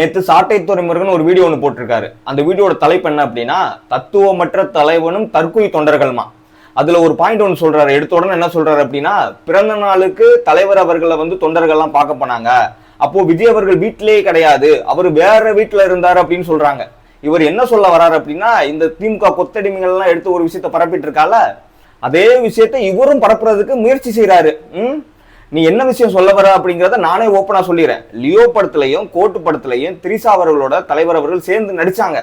நேற்று சாட்டை துரைமுருகன் ஒரு வீடியோ ஒன்று போட்டிருக்காரு. அந்த வீடியோட தலைப்பு என்ன அப்படின்னா, தத்துவமற்ற தலைவனும் தற்கொலை தொண்டர்கள்மா. அதுல ஒரு பாயிண்ட் ஒன்று சொல்றாரு. எடுத்த உடனே என்ன சொல்றாரு அப்படின்னா, பிறந்த நாளுக்கு தலைவர் அவர்களை தொண்டர்கள்லாம் பார்க்க போனாங்க. அப்போ விஜய் அவர்கள் வீட்டிலேயே கிடையாது, அவர் வேற வீட்டுல இருந்தாரு அப்படின்னு சொல்றாங்க. இவர் என்ன சொல்ல வர்றாரு அப்படின்னா, இந்த திமுக கொத்தடிமைகள் எல்லாம் எடுத்து ஒரு விஷயத்த பரப்பிட்டு இருக்கால, அதே விஷயத்த இவரும் பரப்புறதுக்கு முயற்சி செய்யறாரு. நீ என்ன விஷயம் சொல்ல வர அப்படிங்கிறத நானே ஓப்பனா சொல்லிடுறேன். லியோ படத்திலையும் கோட்டு படத்திலையும் திரிசா அவர்களோட தலைவர் அவர்கள் சேர்ந்து நடிச்சாங்க.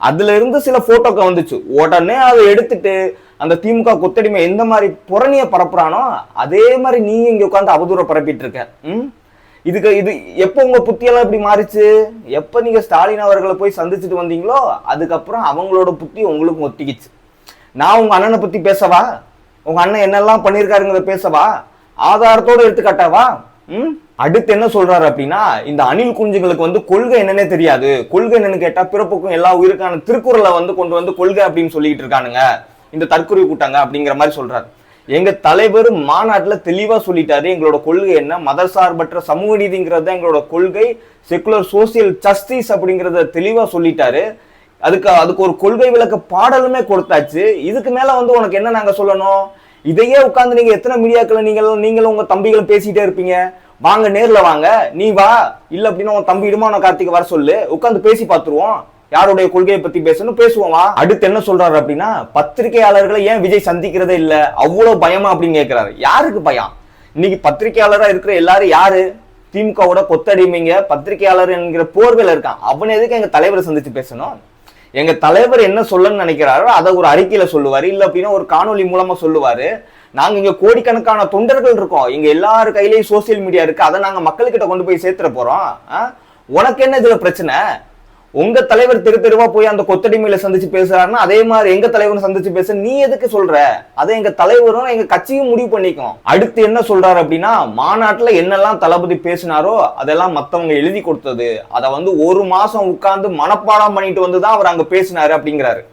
அதுல இருந்து சில போட்டோக்கள் வந்துச்சு. உடனே அதை எடுத்துட்டு அந்த திமுக கொத்தடிமை எந்த மாதிரி புறணிய பரப்புறானோ அதே மாதிரி நீங்க இங்க உட்காந்து அவதூற பரப்பிட்டு இருக்க. இது எப்போ உங்க புத்தியெல்லாம் இப்படி மாறிச்சு? எப்ப நீங்க ஸ்டாலின் அவர்களை போய் சந்திச்சுட்டு வந்தீங்களோ அதுக்கப்புறம் அவங்களோட புத்தி உங்களுக்கு ஒத்திக்கிச்சு. நான் உங்க அண்ணனை பத்தி பேசவா? உங்க அண்ணன் என்னெல்லாம் பண்ணிருக்காருங்கிறத பேசவா? ஆதாரத்தோட எடுத்துக்காட்டாவா? அடுத்து என்ன சொல்றாரு அப்படின்னா, இந்த அணில் குஞ்சுங்களுக்கு கொள்கை என்னன்னே தெரியாது. கொள்கை என்னன்னு கேட்டா, பிறப்புக்கும் எல்லா உயிருக்கான திருக்குறளை கொண்டு வந்து கொள்கை அப்படின்னு சொல்லிட்டு இருக்கானுங்க இந்த தற்கொலை கூட்டாங்க அப்படிங்கிற மாதிரி சொல்றாரு. எங்க தலைவர் மாநாட்டுல தெளிவா சொல்லிட்டாரு, எங்களோட கொள்கை என்ன, மதசார்பற்ற சமூக நீதிங்கிறது எங்களோட கொள்கை, செக்குலர் சோசியல் ஜஸ்டிஸ் அப்படிங்கறத தெளிவா சொல்லிட்டாரு. அதுக்கு ஒரு கொள்கை விளக்க பாடலுமே கொடுத்தாச்சு. இதுக்கு மேல உனக்கு என்ன நாங்க சொல்லணும்? இதையே உட்கார்ந்து நீங்க எத்தனை மீடியாக்களை நீங்களும் உங்க தம்பிகளும் பேசிட்டே இருப்பீங்க. வாங்க நேர்ல வாங்க, நீ வா, இல்ல அப்படின்னா உன் தம்பி இடுமான கார்த்திகை வர சொல்லு, உட்காந்து பேசி பார்த்துருவோம், யாருடைய கொள்கையை பத்தி பேசணும் பேசுவோம். அடுத்து என்ன சொல்றாரு அப்படின்னா, பத்திரிகையாளர்களை ஏன் விஜய் சந்திக்கிறதே இல்ல, அவ்வளவு பயமா அப்படின்னு கேட்கிறாரு. யாருக்கு பயம்? இன்னைக்கு பத்திரிகையாளரா இருக்கிற எல்லாரும் யாரு? திமுகவோட கொத்தடிமைங்க, பத்திரிகையாளர் என்கிற போர்வையில இருக்கான். அவனை எதுக்கு எங்க தலைவரை சந்திச்சு பேசணும்? எங்க தலைவர் என்ன சொல்லணும்னு நினைக்கிறாரோ அதை ஒரு அறிக்கையில சொல்லுவாரு, இல்ல அப்படின்னா ஒரு காணொலி மூலமா சொல்லுவாரு. நாங்க இங்க கோடிக்கணக்கான தொண்டர்கள் இருக்கோம், இங்க எல்லாரு கையிலயும் சோசியல் மீடியா இருக்கு, அதை நாங்க மக்கள்கிட்ட கொண்டு போய் சேர்த்துற போறோம். உனக்கு என்ன இதுல பிரச்சனை? உங்க தலைவர் தெருவா போய் அந்த கொத்தடிமையில சந்திச்சு பேசுறாருன்னா அதே மாதிரி எங்க தலைவரும் சந்திச்சு பேச நீ எதுக்கு சொல்ற? அதை எங்க தலைவரும் எங்க கட்சியும் முடிவு பண்ணிக்கும். அடுத்து என்ன சொல்றாரு அப்படின்னா, மாநாட்டுல என்னெல்லாம் தளபதி பேசினாரோ அதெல்லாம் மத்தவங்க எழுதி கொடுத்தது, அதை ஒரு மாசம் உட்கார்ந்து மனப்பாடம் பண்ணிட்டு வந்துதான் அவர் அங்க பேசினாரு அப்படிங்கிறாரு.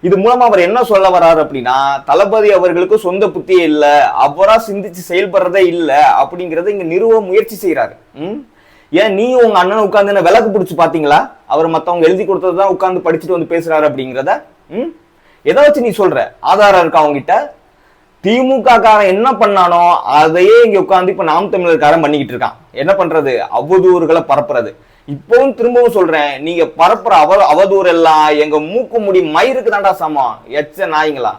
இது மூலமா அவர் என்ன சொல்ல வர்றாரு அப்படின்னா, தளபதி அவர்களுக்கு சொந்த புத்தியே இல்ல, அவரா சிந்திச்சு செயல்படுறதே இல்ல அப்படிங்கறத இங்க நிறுவ முயற்சி செய்யறாரு. ஏன் நீ உங்க அண்ணனை உட்கார்ந்து விளக்கு பிடிச்சு பாத்தீங்களா? அவர் மத்தவங்க எழுதி கொடுத்ததுதான் உட்கார்ந்து படிச்சுட்டு பேசுறாரு அப்படிங்கிறத எதை வச்சு நீ சொல்ற? ஆதாரம் இருக்கா அவங்கிட்ட? திமுக காரன் என்ன பண்ணானோ அதையே இங்க உட்கார்ந்து இப்ப நாம் தமிழர்காரன் பண்ணிக்கிட்டு இருக்கான். என்ன பண்றது? அவதூறுகளை பரப்புறது. இப்பவும் திரும்பவும் சொல்றேன், நீங்க பரப்புற அவதூறு எல்லாம் எங்க மூக்கு முடி மயிருக்கு தாண்டா சமம். எச்ச நாய்ங்களா.